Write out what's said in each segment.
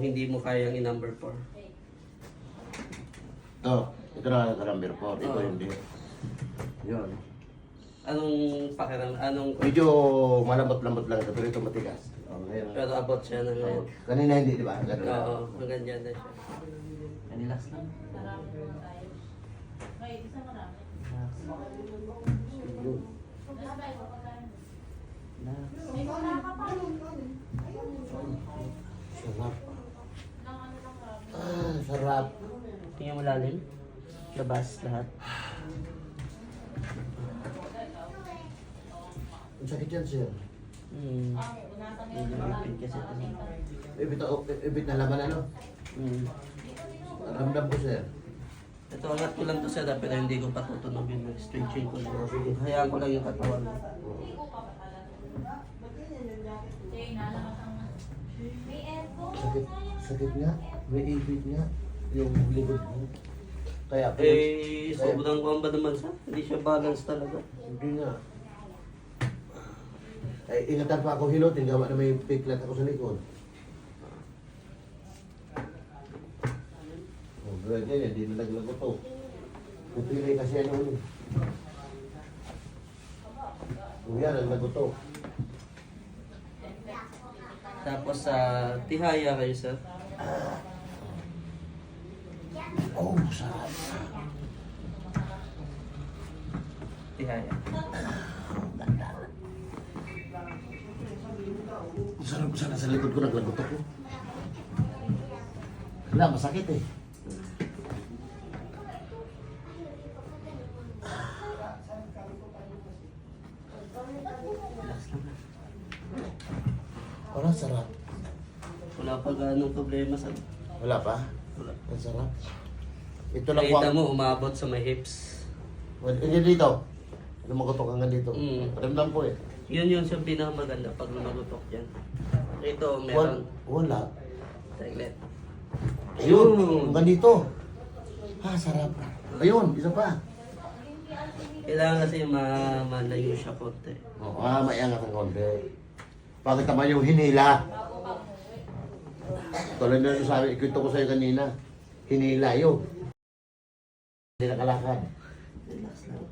hindi mo kayang i-number 4. Ito na ang number 4. Ito Oo. hindi. Yun. Anong pakiram, anong... Medyo malambot-lambot lang ito, pero ito matigas. Ngayon. Pero abot siya na ngayon. Kanina hindi, di ba? Ganun lang. Oo, hanggang dyan na siya. Relax lang. Sarap. Sarap. Tingnan mo lalim. Labas lahat. Ang sakit yan, sir. Medyo ipin kasi ito. Ibit na laman ano? Ramdam ko, sir. Ito, angat ko lang to sa pero hindi ko patutunogin. Stretching ko lang. Hayaan ko lang yung katawan mo. Sakit, sakit nga. May ibit nga. Yung likod mo. Kaya, Sobrang kuwan ba naman sa? Hindi siya balance talaga. hindi nga. Ay, ingatan pa ako hilotin, gawa na may piklat ako sa likod. Oh, ganyan, hindi na naglagot to. Pupili kasi ano yun. Kung yan, naglagot to. Tapos sa tihaya kayo sir. Oh, sarap. Tihaya. Sarap sana sa likod ko, naglagot ako. Wala, masakit eh. Relax lang. Parang sarap. Wala pa ganong problema sa... Wala pa? Wala. Ang sarap. Ito lang Nakita mo, umabot sa may hips. Hindi dito. Lumagotok hanggang dito. Ramdam ko eh. Yun yung siyang pinakamaganda pag lumagutok yan. Ito, meron. Wala. Taglit. Ayun, hanggang dito. Sarap. Ayun, isa pa. Kailangan kasi malayo siya konti. Maiangat ang konti. Bakit naman yung hinila? Tulad na sabi, ikwento ko sa'yo kanina. Hinila yun. Hindi nakalakad. Relax lang.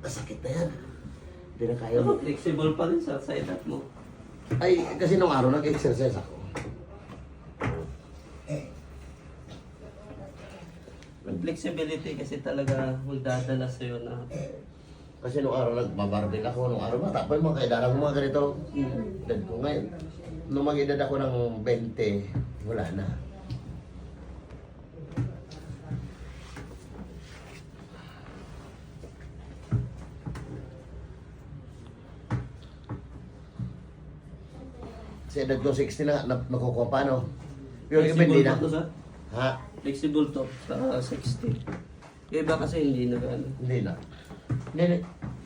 Sakit na yan. Hindi na kaya mo. Flexible pa rin sa side up mo. Ay, kasi nung araw nag-exercise ako. Yung flexibility kasi talaga magdadala sa'yo na... Kasi nung araw nagbabarbell ako, nung araw matapos mo, kaya darang mga ganito. Edad ko ngayon. Nung mag-edad ako ng 20, wala na. Kasi edad ko 60 na, nakukuha pa, no? Yung iba hindi Flexible na. pa to sa? Ha? Flexible to sa 60. Yung iba kasi hindi na gano'n. Hindi na. Hindi.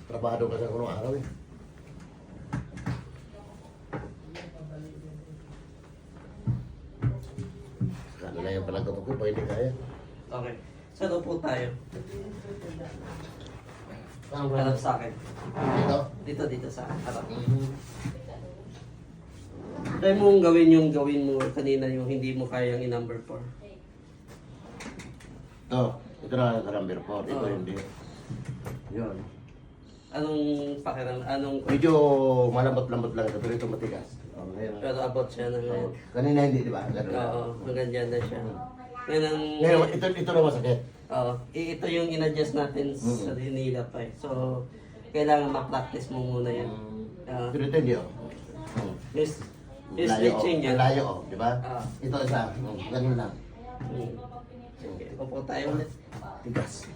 Trabado kasi ako nung araw eh. Kala na yung palagotok ko, pwede kaya. Okay. Saan po tayo? Saan ba? Harap sa akin. Dito? Dito sa harap. Try mong gawin mo kanina yung hindi mo kayang i-number 4. Ito na ang number 4. Ito Oo. hindi. Yun. Anong pakiram, anong... Medyo malambot-lambot lang ito, pero ito matigas. Ngayon. Pero abot siya na ngayon. Kanina hindi, di ba? Ganun lang. Oo, hanggang dyan na siya. Ngayon ang... Ngayon, ito na masakit. Oo, ito yung in-adjust natin sa hinila pa eh. So, kailangan ma-practice mo muna yan. Pero ito hindi, oh. Yung stretching Ang yan. layo, oh. Di ba? Ah. Ito isa. Ganun lang. Okay, upo tayo ulit. Tigas.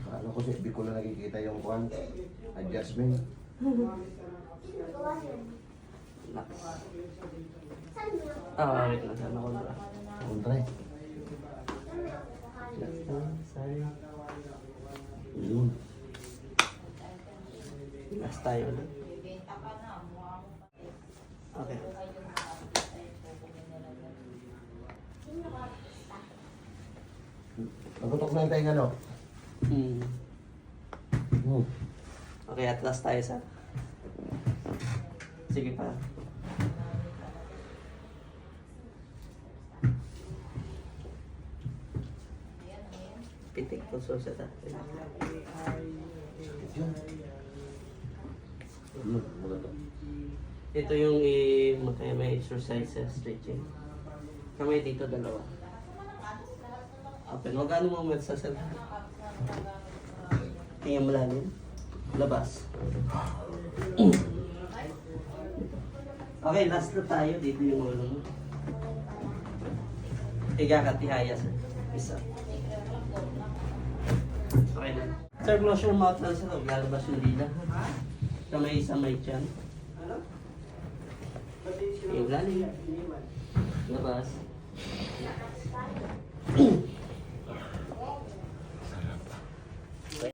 Ano ko si Biko na nakikita yung kwan, adjustment. Relax. Wait lang. Sana ko na. Kontra eh. Yun. Last tayo na. Okay. Nagutok na yung tenga, no? Hmm. Hmm. Okay, at last tayo sa... Sige pa. Pitik po sa Yun. Ano? Wala to. Ito yung may exercise stretching. Kamay dito dalawa. Open. Huwag ano mo sa cell. Tingnan mo lalim. Labas. Okay, last na tayo. Dito yung ulo mo. Higa ka, tihaya sir. Isa. Okay na. Sir, close your mouth lang sir. Huwag lalabas yung dila. Kamay sa may tiyan. Yung lalim. Labas.